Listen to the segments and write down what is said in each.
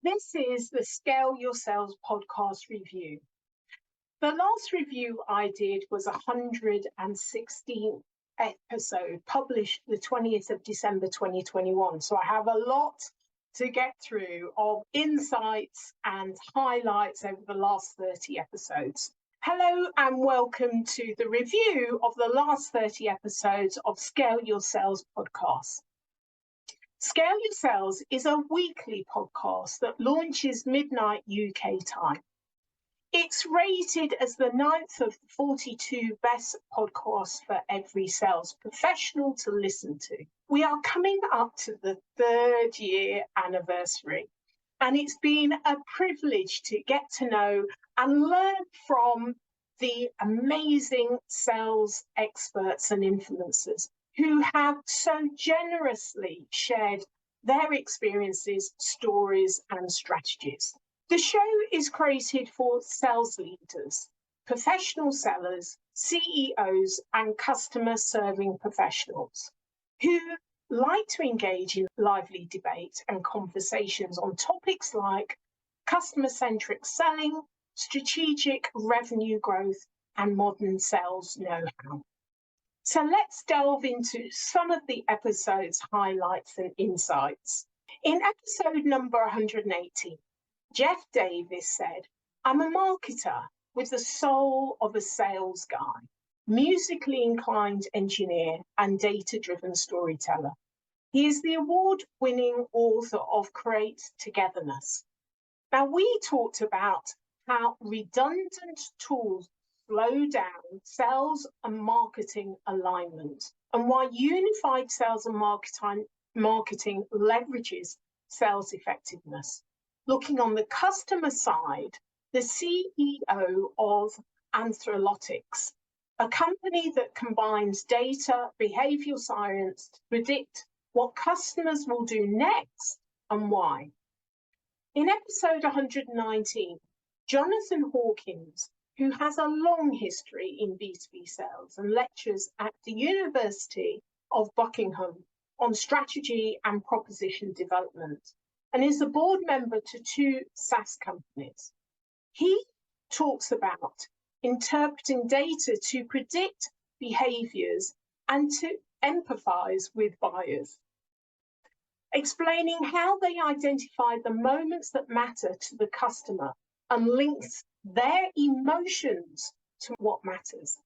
This is the Scale Your Sales podcast review. The last review I did was 116th episode, published the 20th of December 2021. So I have a lot to get through of insights and highlights over the last 30 episodes. Hello and welcome to the review of the last 30 episodes of Scale Your Sales podcast. Scale Your Sales is a weekly podcast that launches midnight UK time. It's rated as the 9th of 42 best podcasts for every sales professional to listen to. We are coming up to the 3rd year anniversary, and it's been a privilege to get to know and learn from the amazing sales experts and influencers who have so generously shared their experiences, stories, and strategies. The show is created for sales leaders, professional sellers, CEOs, and customer-serving professionals who like to engage in lively debate and conversations on topics like customer-centric selling, strategic revenue growth, and modern sales know-how. So let's delve into some of the episode's highlights and insights. In episode number 180, Jeff Davis said, "I'm a marketer with the soul of a sales guy, musically inclined engineer and data-driven storyteller. He is the award-winning author of Create Togetherness." Now, we talked about how redundant tools slow down sales and marketing alignment, and why unified sales and marketing leverages sales effectiveness. Looking on the customer side, the CEO of Anthrolytics, a company that combines data, behavioral science to predict what customers will do next and why. In episode 119, Jonathan Hawkins, who has a long history in B2B sales and lectures at the University of Buckingham on strategy and proposition development, and is a board member to 2 SaaS companies. He talks about interpreting data to predict behaviors and to empathize with buyers, explaining how they identify the moments that matter to the customer and links their emotions to what matters.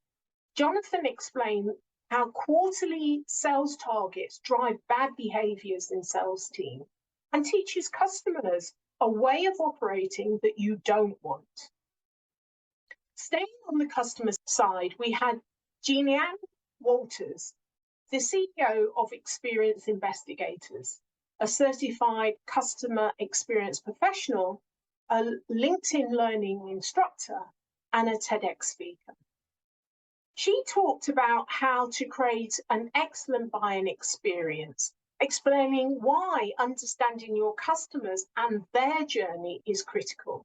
Jonathan explained how quarterly sales targets drive bad behaviors in sales team and teaches customers a way of operating that you don't want. Staying on the customer side, we had Jeanne Walters, the CEO of Experience Investigators, a certified customer experience professional, a LinkedIn learning instructor, and a TEDx speaker. She talked about how to create an excellent buying experience, explaining why understanding your customers and their journey is critical,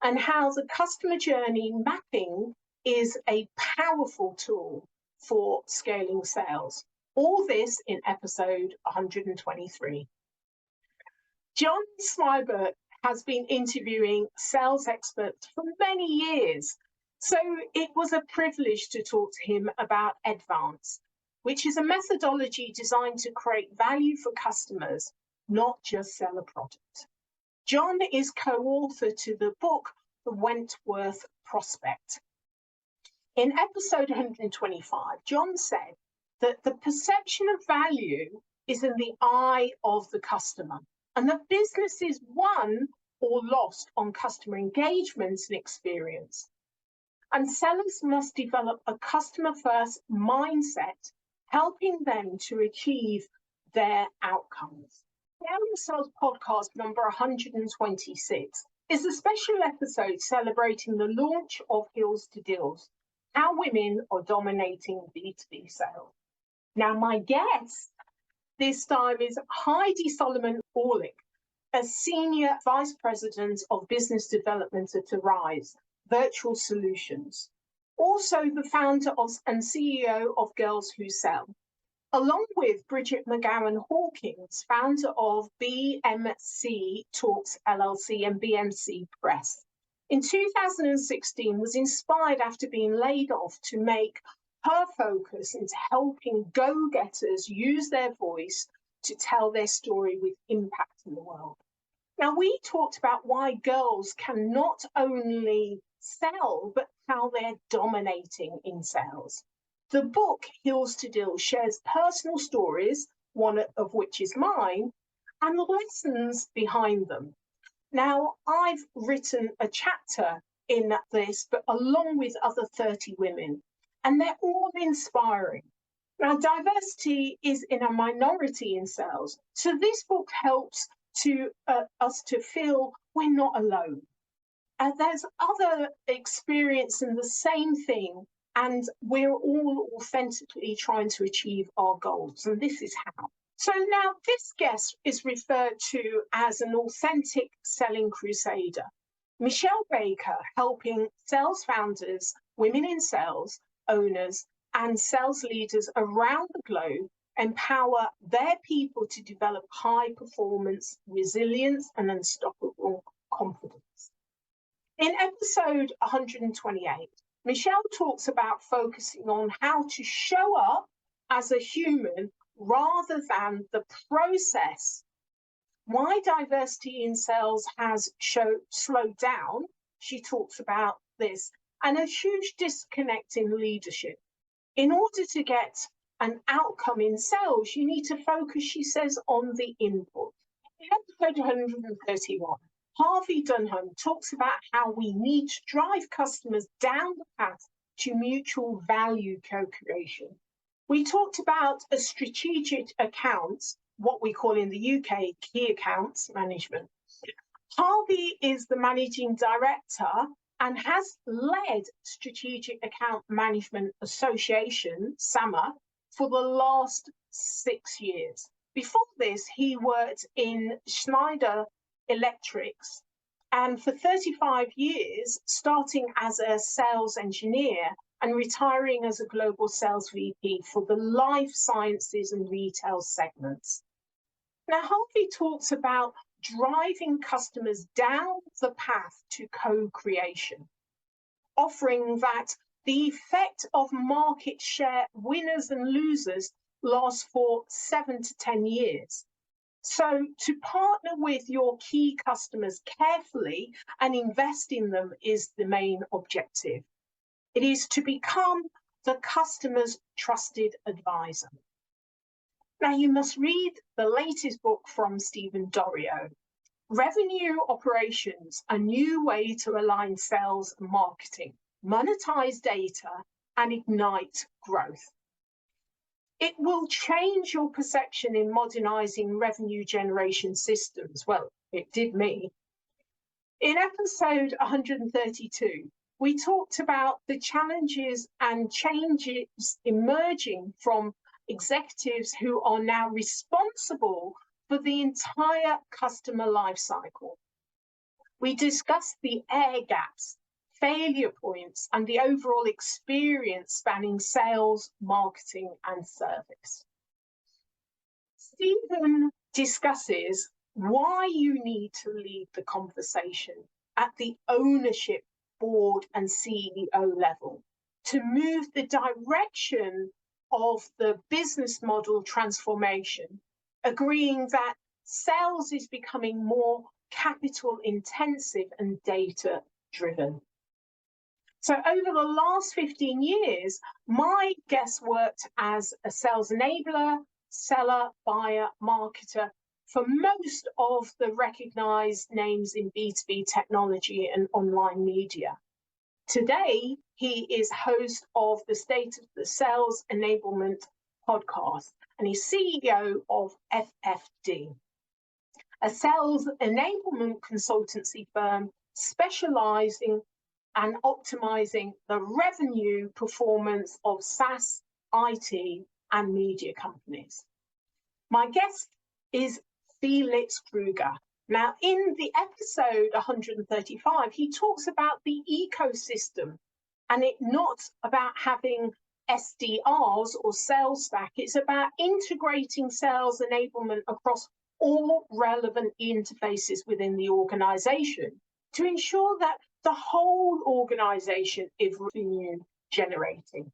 and how the customer journey mapping is a powerful tool for scaling sales. All this in episode 123. John Swibert has been interviewing sales experts for many years, so it was a privilege to talk to him about Advance, which is a methodology designed to create value for customers, not just sell a product. John is co-author to the book, The Wentworth Prospect. In episode 125, John said that the perception of value is in the eye of the customer, and that business is won or lost on customer engagement and experience. And sellers must develop a customer-first mindset, helping them to achieve their outcomes. Scale Your Sales podcast number 126 is a special episode celebrating the launch of Heels to Deals, how women are dominating B2B sales. Now, my guest this time is Heidi Solomon-Orlick, a Senior Vice President of Business Development at Arise Virtual Solutions, also the founder and CEO of Girls Who Sell, along with Bridget McGowan Hawkins, founder of BMC Talks LLC and BMC Press. In 2016, was inspired after being laid off to make her focus into helping go-getters use their voice to tell their story with impact in the world. Now, we talked about why girls can not only sell, but how they're dominating in sales. The book, Heels to Deal, shares personal stories, one of which is mine, and lessons behind them. Now, I've written a chapter in this, but along with other 30 women, and they're all inspiring. Now, diversity is in a minority in sales, so this book helps to us to feel we're not alone. There's other experiencing the same thing, and we're all authentically trying to achieve our goals, and this is how. So now this guest is referred to as an authentic selling crusader. Michelle Baker, helping sales founders, women in sales, owners, and sales leaders around the globe empower their people to develop high performance, resilience, and unstoppable confidence. In episode 128, Michelle talks about focusing on how to show up as a human rather than the process. Why diversity in sales has slowed down, she talks about this, and a huge disconnect in leadership. In order to get an outcome in sales, you need to focus, she says, on the input. In episode 131, Harvey Dunham talks about how we need to drive customers down the path to mutual value co-creation. We talked about a strategic accounts, what we call in the UK key accounts management. Harvey is the managing director and has led Strategic Account Management Association, SAMA, for the last 6 years. Before this, he worked in Schneider Electrics, and for 35 years, starting as a sales engineer and retiring as a global sales VP for the life sciences and retail segments. Now, Harvey talks about driving customers down the path to co-creation, offering that the effect of market share winners and losers lasts for 7 to 10 years. So to partner with your key customers carefully and invest in them is the main objective. It is to become the customer's trusted advisor. Now, you must read the latest book from Stephen Dorio, Revenue Operations, a new way to align sales and marketing, monetize data, and ignite growth. It will change your perception in modernizing revenue generation systems. Well, it did me. In episode 132, we talked about the challenges and changes emerging from executives who are now responsible for the entire customer lifecycle. We discussed the air gaps, failure points, and the overall experience spanning sales, marketing, and service. Stephen discusses why you need to lead the conversation at the ownership, board, and CEO level to move the direction of the business model transformation, agreeing that sales is becoming more capital intensive and data driven. So over the last 15 years, my guest worked as a sales enabler, seller, buyer, marketer for most of the recognized names in B2B technology and online media. Today, he is host of the State of the Sales Enablement podcast, and he's CEO of FFD, a sales enablement consultancy firm specializing and optimizing the revenue performance of SaaS, IT, and media companies. My guest is Felix Krueger. Now, in the episode 135, he talks about the ecosystem and it not about having SDRs or sales stack. It's about integrating sales enablement across all relevant interfaces within the organization to ensure that the whole organization is revenue generating.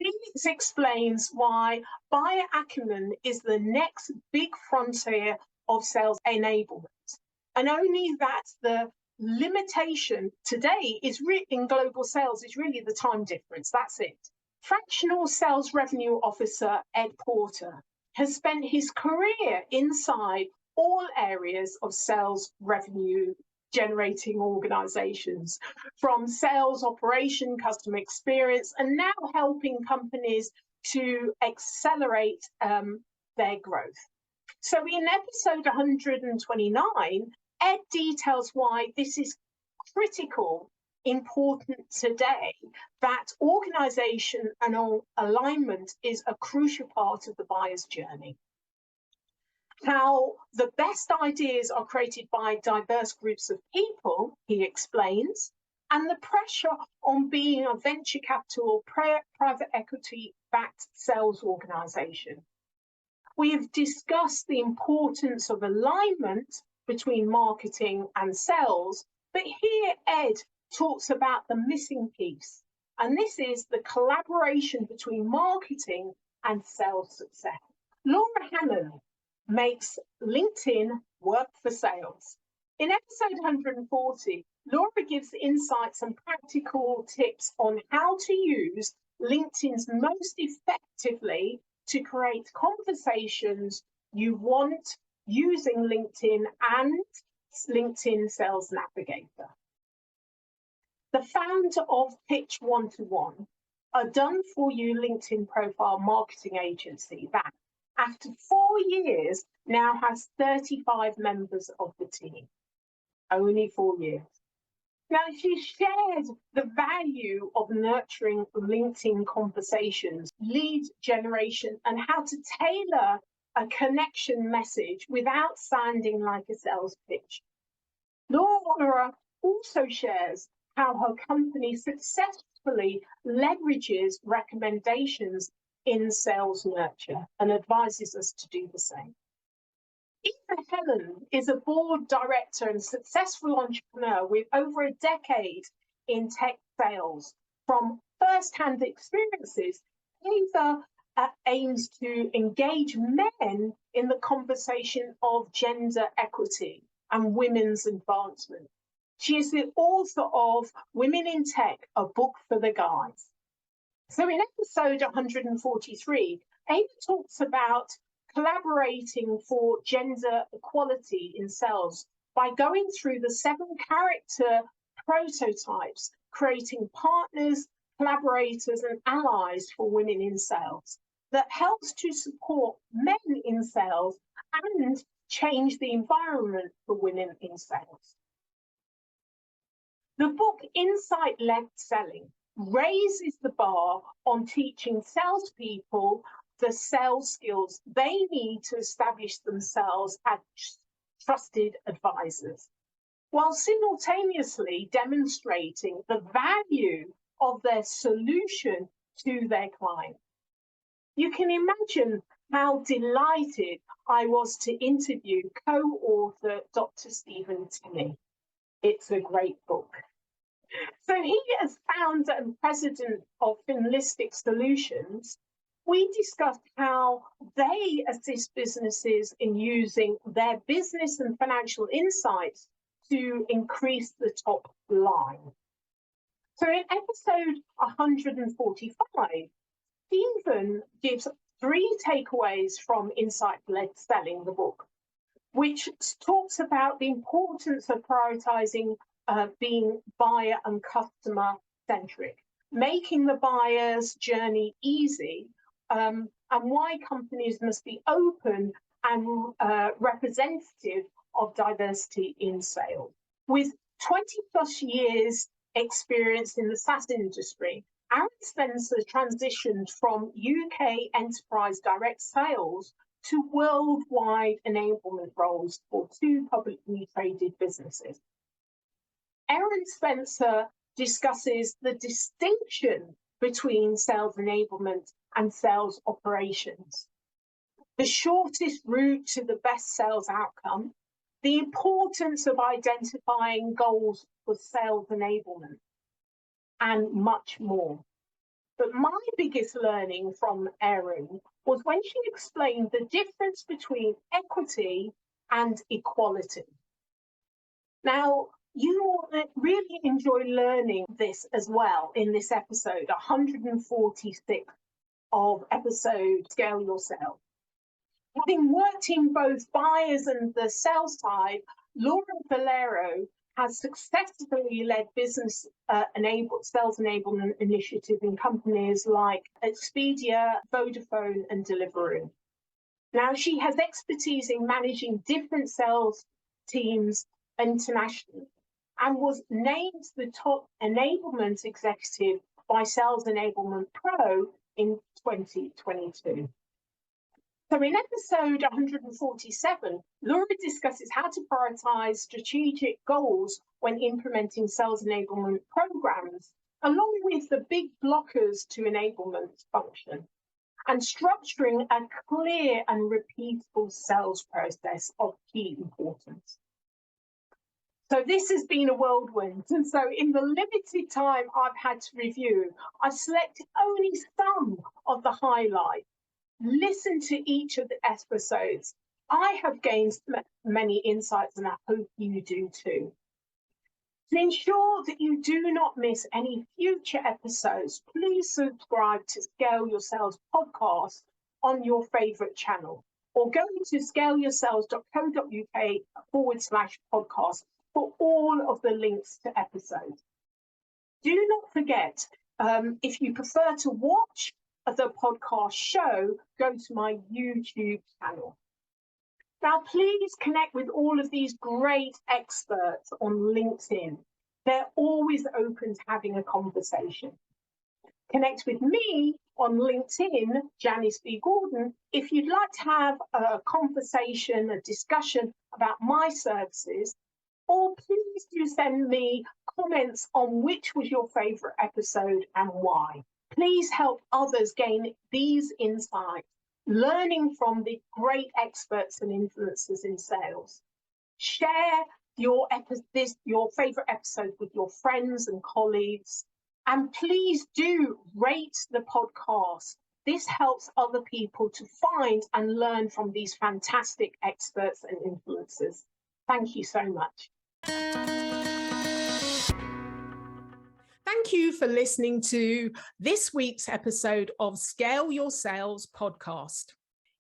This explains why buyer acumen is the next big frontier of sales enablement, and only that the limitation today is in global sales is really the time difference. That's it. Fractional Sales Revenue Officer Ed Porter has spent his career inside all areas of sales revenue generating organizations, from sales, operation, customer experience, and now helping companies to accelerate their growth. So in episode 129, Ed details why this is critical, important today, that organization and alignment is a crucial part of the buyer's journey. How the best ideas are created by diverse groups of people, he explains, and the pressure on being a venture capital private equity backed sales organization. We have discussed the importance of alignment between marketing and sales, but here Ed talks about the missing piece, and this is the collaboration between marketing and sales success. Laura Hammond makes LinkedIn work for sales. In episode 140, Laura gives insights and practical tips on how to use LinkedIn's most effectively to create conversations you want using LinkedIn and LinkedIn Sales Navigator. The founder of Pitch One to One, a done-for-you LinkedIn profile marketing agency that, after 4 years, now has 35 members of the team. Only 4 years. Now, she shared the value of nurturing LinkedIn conversations, lead generation, and how to tailor a connection message without sounding like a sales pitch. Laura also shares how her company successfully leverages recommendations in sales nurture and advises us to do the same. Eva Helen is a board director and successful entrepreneur with over a decade in tech sales. From first-hand experiences, Eva aims to engage men in the conversation of gender equity and women's advancement. She is the author of Women in Tech, a book for the guys. So in episode 143, Ava talks about collaborating for gender equality in sales by going through the 7 character prototypes, creating partners, collaborators, and allies for women in sales that helps to support men in sales and change the environment for women in sales. The book Insight-Led Selling raises the bar on teaching salespeople the sales skills they need to establish themselves as trusted advisors, while simultaneously demonstrating the value of their solution to their client. You can imagine how delighted I was to interview co-author Dr. Stephen Tinney. It's a great book. So he is founder and president of Finlistic Solutions. We discussed how they assist businesses in using their business and financial insights to increase the top line. So in episode 145, Stephen gives 3 takeaways from Insight-Led Selling, the book, which talks about the importance of prioritizing being buyer and customer centric, making the buyer's journey easy, and why companies must be open and representative of diversity in sales. With 20 plus years experience in the SaaS industry, Aaron Spencer transitioned from UK enterprise direct sales to worldwide enablement roles for 2 publicly traded businesses. Aaron Spencer discusses the distinction between sales enablement and sales operations, the shortest route to the best sales outcome, the importance of identifying goals for sales enablement, and much more. But my biggest learning from Erin was when she explained the difference between equity and equality. Now, you will really enjoy learning this as well in this episode, 146 of episode Scale Your Sales. Having worked in both buyers and the sales side, Laura Valero has successfully led business sales enablement initiatives in companies like Expedia, Vodafone, and Deliveroo. Now, she has expertise in managing different sales teams internationally and was named the top enablement executive by Sales Enablement Pro in 2022. So in episode 147, Laura discusses how to prioritize strategic goals when implementing sales enablement programs, along with the big blockers to enablement function, and structuring a clear and repeatable sales process of key importance. So this has been a whirlwind, and so in the limited time I've had to review, I've selected only some of the highlights. Listen to each of the episodes. I have gained many insights, and I hope you do too. To ensure that you do not miss any future episodes, please subscribe to Scale Your Sales podcast on your favorite channel, or go to scaleyourselves.co.uk/podcast for all of the links to episodes. Do not forget, if you prefer to watch the podcast show, go to my YouTube channel. Now, please connect with all of these great experts on LinkedIn. They're always open to having a conversation. Connect with me on LinkedIn, Janice B. Gordon, if you'd like to have a conversation, a discussion about my services, or please do send me comments on which was your favorite episode and why. Please help others gain these insights, learning from the great experts and influencers in sales. Share your favorite episode with your friends and colleagues, and please do rate the podcast. This helps other people to find and learn from these fantastic experts and influencers. Thank you so much. Thank you for listening to this week's episode of Scale Your Sales podcast.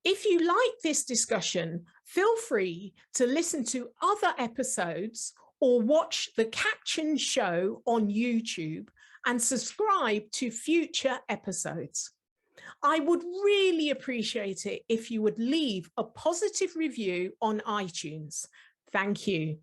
If you like this discussion, feel free to listen to other episodes or watch the captioned show on YouTube and subscribe to future episodes. I would really appreciate it if you would leave a positive review on iTunes. Thank you.